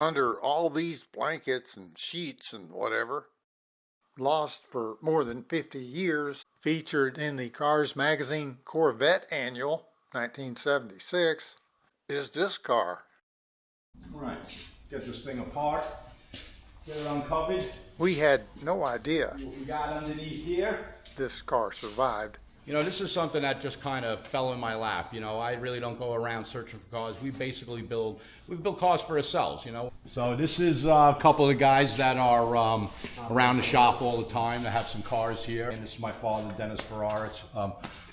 under all these blankets and sheets and whatever, lost for more than 50 years, featured in the Cars Magazine Corvette Annual, 1976, is this car. All right, get this thing apart, get it uncovered. We had no idea What we got underneath here. this car survived. You know, this is something that just kind of fell in my lap. You know, I really don't go around searching for cars. We basically build cars for ourselves, you know. So this is a couple of the guys that are around the shop all the time. They have some cars here. And this is my father, Dennis Ferrara.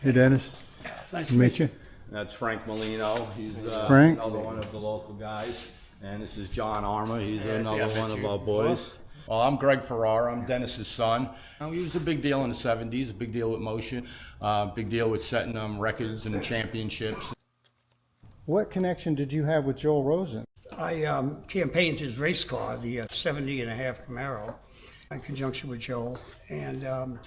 Hey, Dennis. Nice to meet you. That's Frank Molino. He's Frank. another one of the local guys. And this is John Armour. He's another one of our boys. Well, I'm Greg Ferrara. I'm Dennis's son. He was a big deal in the 70s, a big deal with motion, big deal with setting records and championships. What connection did you have with Joel Rosen? I campaigned his race car, the 70.5 Camaro, in conjunction with Joel, and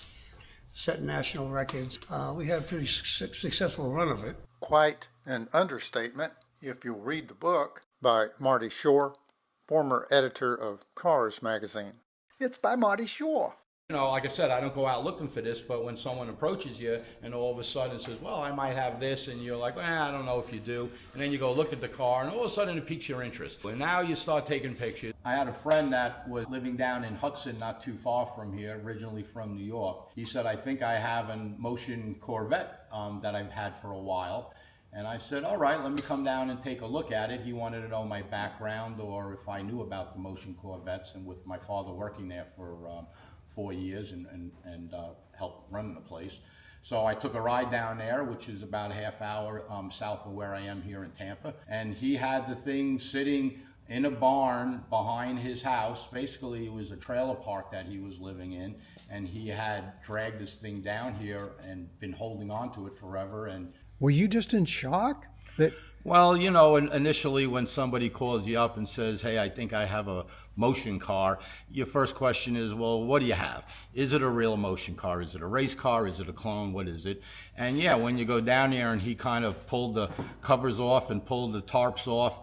set national records. We had a pretty successful run of it. Quite an understatement if you'll read the book by Marty Shore, former editor of Cars Magazine. It's by Marty Shore. You know, like I said, I don't go out looking for this, but when someone approaches you and all of a sudden says, well, I might have this, and you're like, I don't know if you do. And then you go look at the car, and all of a sudden it piques your interest. And now you start taking pictures. I had a friend that was living down in Hudson, not too far from here, originally from New York. He said, I think I have a motion Corvette that I've had for a while. And I said, all right, let me come down and take a look at it. He wanted to know my background or if I knew about the motion Corvettes, and with my father working there for 4 years and helped run the place. So I took a ride down there, which is about a half hour south of where I am here in Tampa. And he had the thing sitting in a barn behind his house. Basically, it was a trailer park that he was living in. And he had dragged this thing down here and been holding on to it forever. And Were you just in shock? well, you know, initially when somebody calls you up and says, hey, I think I have a motion car, your first question is, well, what do you have? Is it a real motion car? Is it a race car? Is it a clone? What is it? And yeah, when you go down there and he kind of pulled the covers off and pulled the tarps off,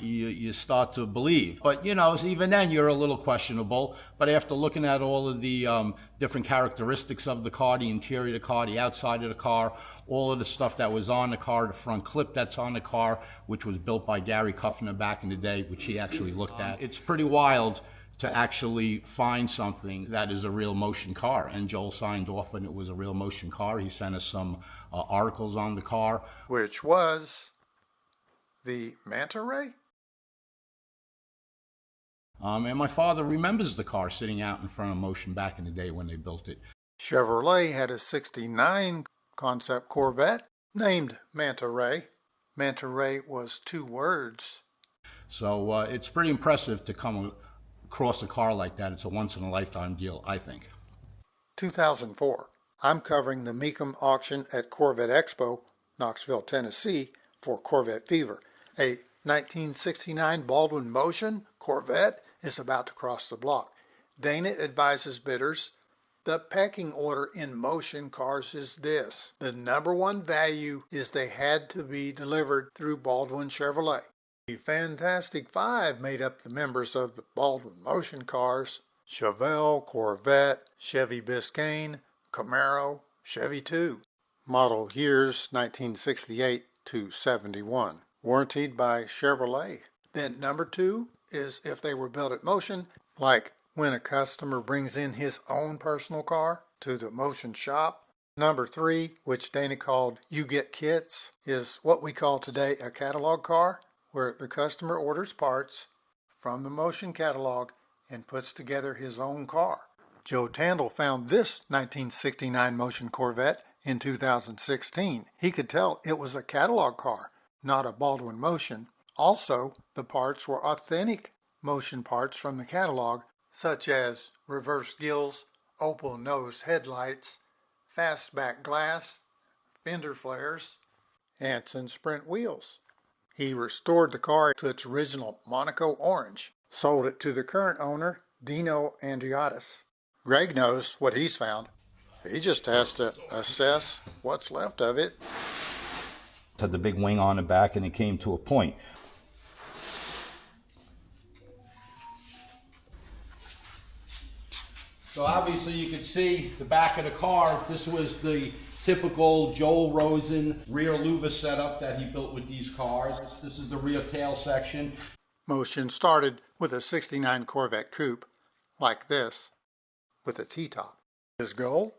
you start to believe. But, you know, even then you're a little questionable. But after looking at all of the different characteristics of the car, the interior of the car, the outside of the car, all of the stuff that was on the car, the front clip that's on the car, which was built by Gary Kuffner back in the day, which he actually looked at. It's pretty wild to actually find something that is a real motion car. And Joel signed off and it was a real motion car. He sent us some articles on the car. Which was the Manta Ray? And my father remembers the car sitting out in front of Motion back in the day when they built it. Chevrolet had a 69 concept Corvette named Manta Ray. Manta Ray was 2 words. So it's pretty impressive to come across a car like that. It's a once-in-a-lifetime deal, I think. 2004. I'm covering the Mecum auction at Corvette Expo, Knoxville, Tennessee, for Corvette Fever. A 1969 Baldwin Motion Corvette is about to cross the block. Dana advises bidders, the pecking order in motion cars is this. The number one value is they had to be delivered through Baldwin Chevrolet. The Fantastic Five made up the members of the Baldwin Motion cars: Chevelle, Corvette, Chevy Biscayne, Camaro, Chevy 2. Model years 1968 to 71. Warranted by Chevrolet. Then number 2 is if they were built at Motion, like when a customer brings in his own personal car to the Motion shop. Number 3, which Dana called You Get Kits, is what we call today a catalog car, where the customer orders parts from the Motion catalog and puts together his own car. Joe Tandle found this 1969 Motion Corvette in 2016. He could tell it was a catalog car, not a Baldwin Motion. Also, the parts were authentic Motion parts from the catalog, such as reverse gills, opal nose headlights, fastback glass, fender flares, Anson Sprint wheels. He restored the car to its original Monaco orange, sold it to the current owner, Dino Andriotis. Greg knows what he's found. He just has to assess what's left of it. It had the big wing on the back and it came to a point. So obviously you can see the back of the car. This was the typical Joel Rosen rear louver setup that he built with these cars. This is the rear tail section. Motion started with a 69 Corvette coupe, like this, with a T-top. His goal?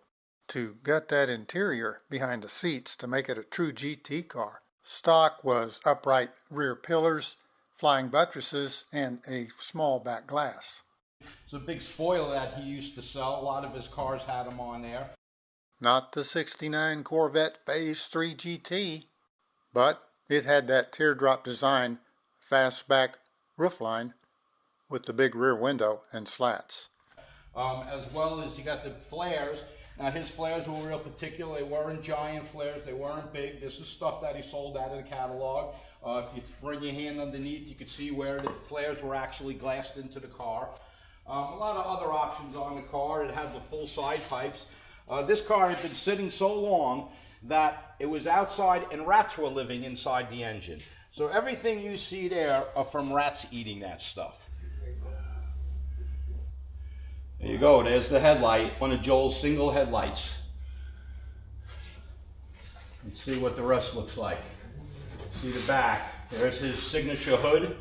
To gut that interior behind the seats to make it a true GT car. Stock was upright rear pillars, flying buttresses, and a small back glass. It's a big spoiler that he used to sell. A lot of his cars had them on there. Not the 69 Corvette Phase 3 GT, but it had that teardrop design, fastback roofline with the big rear window and slats. As well as you got the flares. Now his flares were real particular. They weren't giant flares. They weren't big. This is stuff that he sold out of the catalog. If you bring your hand underneath, you could see where the flares were actually glassed into the car. A lot of other options on the car. It has the full side pipes. This car had been sitting so long that it was outside and rats were living inside the engine. So everything you see there are from rats eating that stuff. There you go, there's the headlight, one of Joel's single headlights. Let's see what the rest looks like. See the back, there's his signature hood.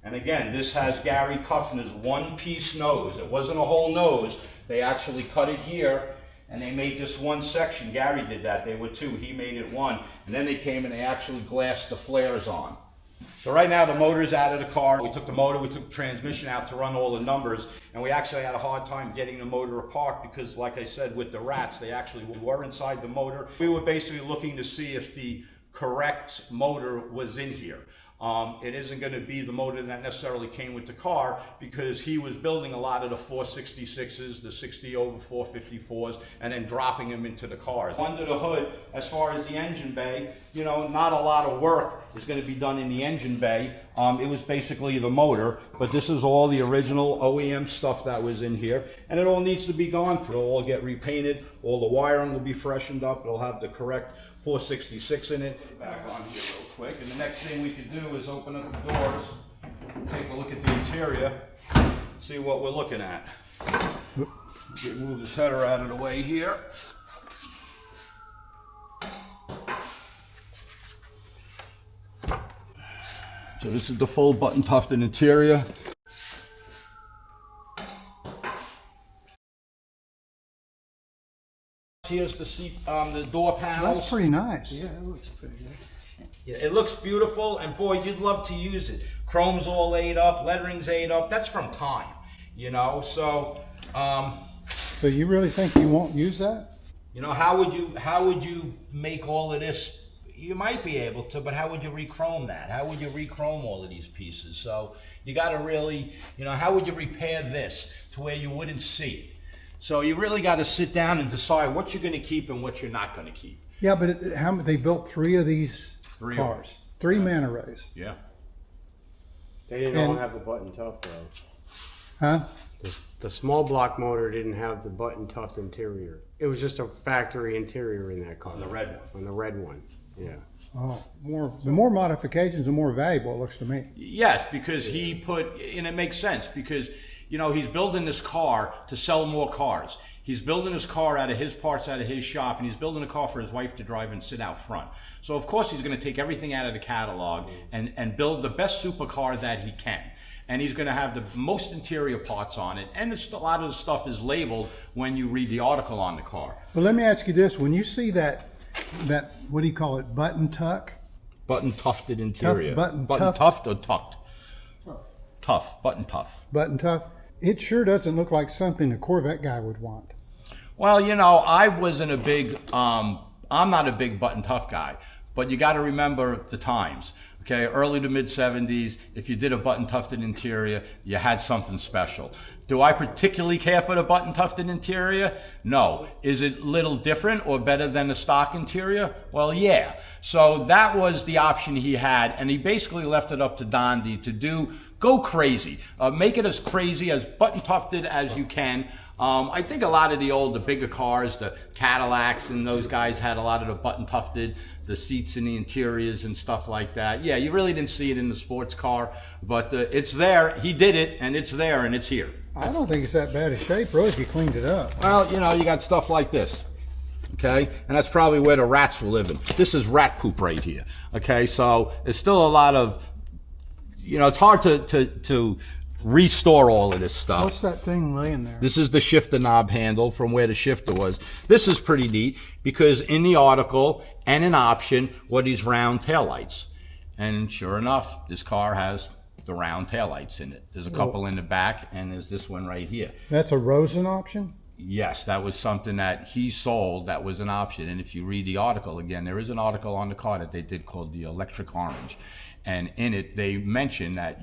And again, this has Gary Kuffner's one-piece nose. It wasn't a whole nose. They actually cut it here, and they made this one section. Gary did that, they were two, he made it one. And then they came and they actually glassed the flares on. So right now the motor's out of the car. We took the motor, we took the transmission out to run all the numbers, and we actually had a hard time getting the motor apart because, like I said, with the rats, they actually were inside the motor. We were basically looking to see if the correct motor was in here. It isn't going to be the motor that necessarily came with the car because he was building a lot of the 466s, the 60 over 454s, and then dropping them into the cars. Under the hood, as far as the engine bay, you know, not a lot of work is going to be done in the engine bay. It was basically the motor, but this is all the original OEM stuff that was in here, and it all needs to be gone through. It'll all get repainted, all the wiring will be freshened up, it'll have the correct 466 in it. Back on here real quick, and the next thing we could do is open up the doors, take a look at the interior, and see what we're looking at. Move this header out of the way here. So this is the full button tufted interior. Here's the seat, the door panels. That's pretty nice. Yeah, it looks pretty good. Yeah, it looks beautiful, and boy, you'd love to use it. Chrome's all laid up, lettering's laid up. That's from time, you know. So, So you really think you won't use that? you know, how would you make all of this? You might be able to, but how would you re-chrome that? How would you re-chrome all of these pieces? So you got to really, you know, how would you repair this to where you wouldn't see it? So you really got to sit down and decide what you're going to keep and what you're not going to keep. Yeah, but they built 3 of these Three of cars. 3 Manta Rays. Yeah. They didn't all have the button tuft though. Huh? The small block motor didn't have the button tuft interior. It was just a factory interior in that car. On the red one. On the red one, yeah. Oh, the more modifications, the more valuable it looks to me. Yes, because he put, and it makes sense because, you know, he's building this car to sell more cars. He's building his car out of his parts, out of his shop, and he's building a car for his wife to drive and sit out front. So of course he's going to take everything out of the catalog and build the best supercar that he can. And he's going to have the most interior parts on it, and a lot of the stuff is labeled when you read the article on the car. Well, let me ask you this: when you see that what do you call it, button tuck? Button tufted interior. Button tuft or tucked? Tough. Button tough. Button tuck. It sure doesn't look like something a Corvette guy would want. Well, you know, I wasn't a big, I'm not a big button tough guy, but you got to remember the times. Okay, early to mid 70s, if you did a button tufted interior, you had something special. Do I particularly care for the button tufted interior? No. Is it a little different or better than the stock interior? Well, yeah. So that was the option he had, and he basically left it up to Dondi to go crazy. Make it as crazy, as button tufted as you can. I think a lot of the bigger cars, the Cadillacs and those guys had a lot of the button tufted, the seats in the interiors and stuff like that. Yeah, you really didn't see it in the sports car, but it's there. He did it, and it's there, and it's here. I don't think it's that bad a shape, really, if you cleaned it up. Well, you know, you got stuff like this. Okay, and that's probably where the rats were living. This is rat poop right here. Okay, so it's still a lot of, you know, it's hard to restore all of this stuff. What's that thing laying there? This is the shifter knob handle from where the shifter was. This is pretty neat because in the article and an option were these round taillights. And sure enough, this car has the round taillights in it. There's a couple in the back, and there's this one right here. That's a Rosen option? Yes, that was something that he sold. That was an option. And if you read the article again, there is an article on the car that they did called the Electric Orange. And in it, they mention that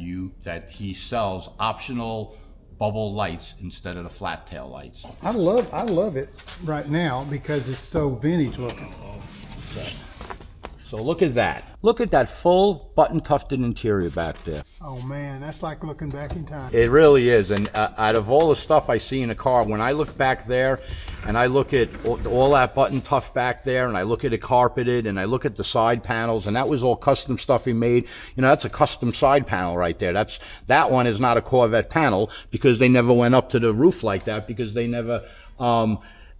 he sells optional bubble lights instead of the flat tail lights. I love it right now because it's so vintage looking. So look at that. Look at that full button tufted interior back there. Oh man, that's like looking back in time. It really is. And out of all the stuff I see in a car, when I look back there and I look at all that button tuff back there and I look at it carpeted and I look at the side panels, and that was all custom stuff he made. You know, that's a custom side panel right there. That one is not a Corvette panel because they never went up to the roof like that because they never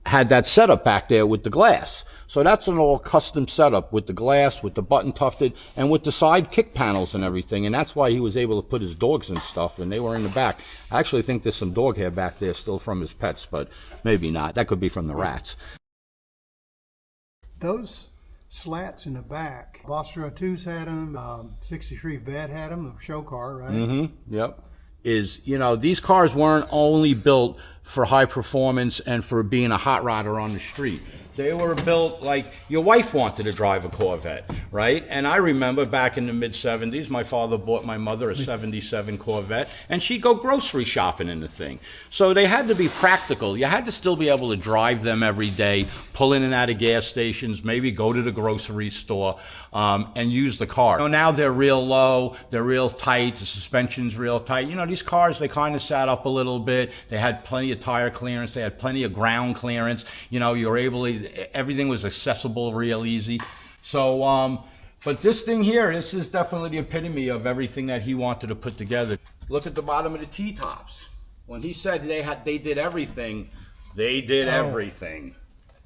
had that setup back there with the glass. So that's an all custom setup with the glass, with the button tufted, and with the side kick panels and everything. And that's why he was able to put his dogs and stuff, and they were in the back. I actually think there's some dog hair back there still from his pets, but maybe not. That could be from the rats. Those slats in the back, Bostro 2s had them, 63 Vet had them, the show car, right? Mm-hmm, yep. You know, these cars weren't only built for high performance and for being a hot rodder on the street. They were built like your wife wanted to drive a Corvette, right? And I remember back in the mid-'70s, my father bought my mother a 77 Corvette, and she'd go grocery shopping in the thing. So they had to be practical. You had to still be able to drive them every day, pull in and out of gas stations, maybe go to the grocery store, and use the car. You know, now they're real low, they're real tight, the suspension's real tight. You know, these cars, they kind of sat up a little bit. They had plenty of tire clearance. They had plenty of ground clearance. You know, you were able to, everything was accessible real easy. So, but this thing here, this is definitely the epitome of everything that he wanted to put together. Look at the bottom of the T-tops. When he said they did everything, they did everything.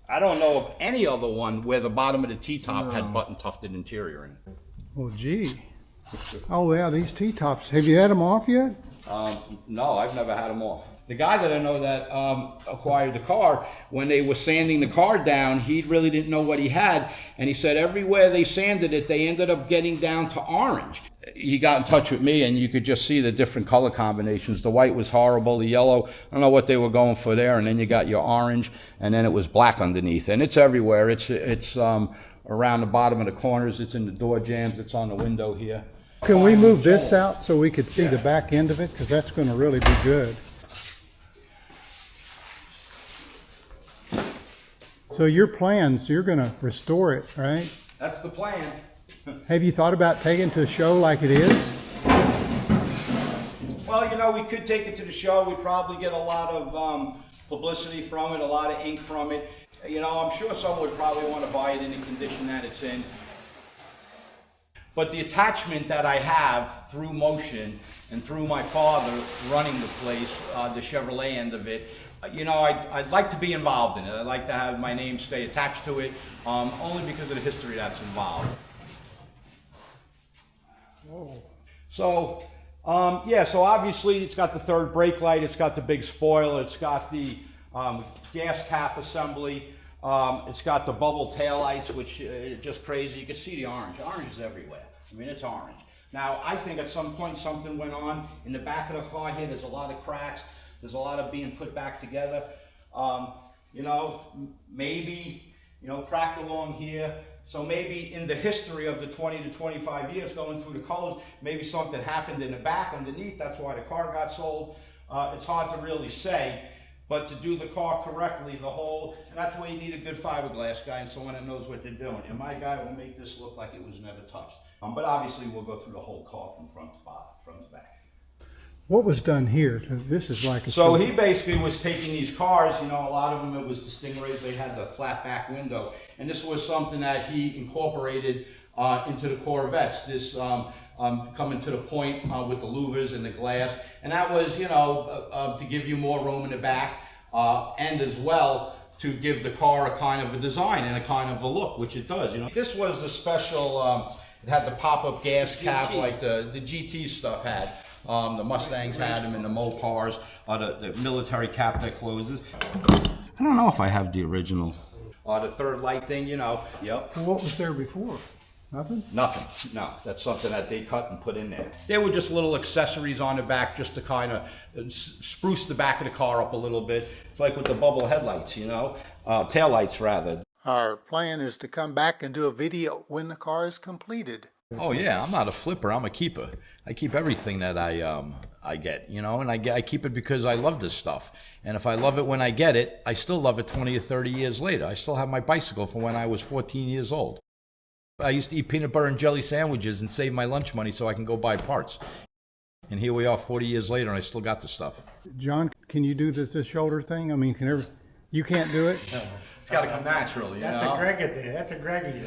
I don't know of any other one where the bottom of the T-top had button tufted interior in it. Well, gee. Oh yeah, these T-tops. Have you had them off yet? No, I've never had them off. The guy that I know that acquired the car, when they were sanding the car down, he really didn't know what he had. And he said everywhere they sanded it, they ended up getting down to orange. He got in touch with me, and you could just see the different color combinations. The white was horrible, the yellow, I don't know what they were going for there. And then you got your orange, and then it was black underneath. And it's everywhere. It's around the bottom of the corners. It's in the door jambs. It's on the window here. Can we move this out so we could see the back end of it? Because that's going to really be good. So your plans, you're going to restore it, right? That's the plan. Have you thought about taking it to a show like it is? Well, you know, we could take it to the show. We'd probably get a lot of publicity from it, a lot of ink from it. You know, I'm sure someone would probably want to buy it in the condition that it's in. But the attachment that I have through Motion and through my father running the place, the Chevrolet end of it, you know, I'd like to be involved in it. I'd like to have my name stay attached to it, only because of the history that's involved. Whoa. So, yeah, so obviously it's got the third brake light, it's got the big spoiler, it's got the gas cap assembly, it's got the bubble taillights, which are just crazy. You can see the orange. Orange is everywhere. I mean, it's orange. Now, I think at some point something went on in the back of the car here. There's a lot of cracks. There's a lot of being put back together. You know, maybe, you know, cracked along here. So maybe in the history of the 20 to 25 years going through the colors, maybe something happened in the back underneath. That's why the car got sold. It's hard to really say. But to do the car correctly, the whole, and that's why you need a good fiberglass guy and someone that knows what they're doing. And my guy will make this look like it was never touched. But obviously we'll go through the whole car from front to bottom, front to back. What was done here? This is like a So he basically was taking these cars, you know, a lot of them, it was the Stingrays, they had the flat back window. And this was something that he incorporated into the Corvettes. This coming to the point with the louvers and the glass. And that was, you know, to give you more room in the back and as well to give the car a kind of a design and a kind of a look, which it does, you know. This was the special, it had the pop-up gas cap like the GT stuff had. The Mustangs had them and the Mopars, the military cap that closes. I don't know if I have the original. The third light thing, you know. Yep. What was there before? Nothing? Nothing. No, that's something that they cut and put in there. They were just little accessories on the back just to kind of spruce the back of the car up a little bit. It's like with the bubble headlights, you know, tail lights rather. Our plan is to come back and do a video when the car is completed. Oh yeah, I'm not a flipper. I'm a keeper. I keep everything that I get, you know, and I keep it because I love this stuff. And if I love it when I get it, I still love it 20 or 30 years later. I still have my bicycle from when I was 14 years old. I used to eat peanut butter and jelly sandwiches and save my lunch money so I can go buy parts. And here we are 40 years later and I still got the stuff. John, can you do the shoulder thing? I mean, you can't do it? It's got to come natural, you That's know? a Greg thing. That's a Greggy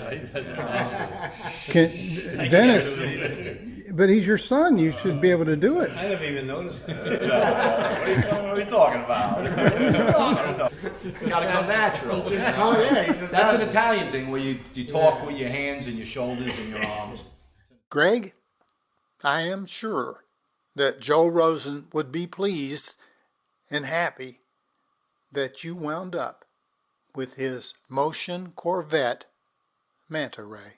thing. Dennis, but he's your son. You should be able to do it. I haven't even noticed that. What are you talking about? It's got to come natural. That's an Italian thing where you talk with your hands and your shoulders and your arms. Greg, I am sure that Joe Rosen would be pleased and happy that you wound up with his Motion Corvette Manta Ray.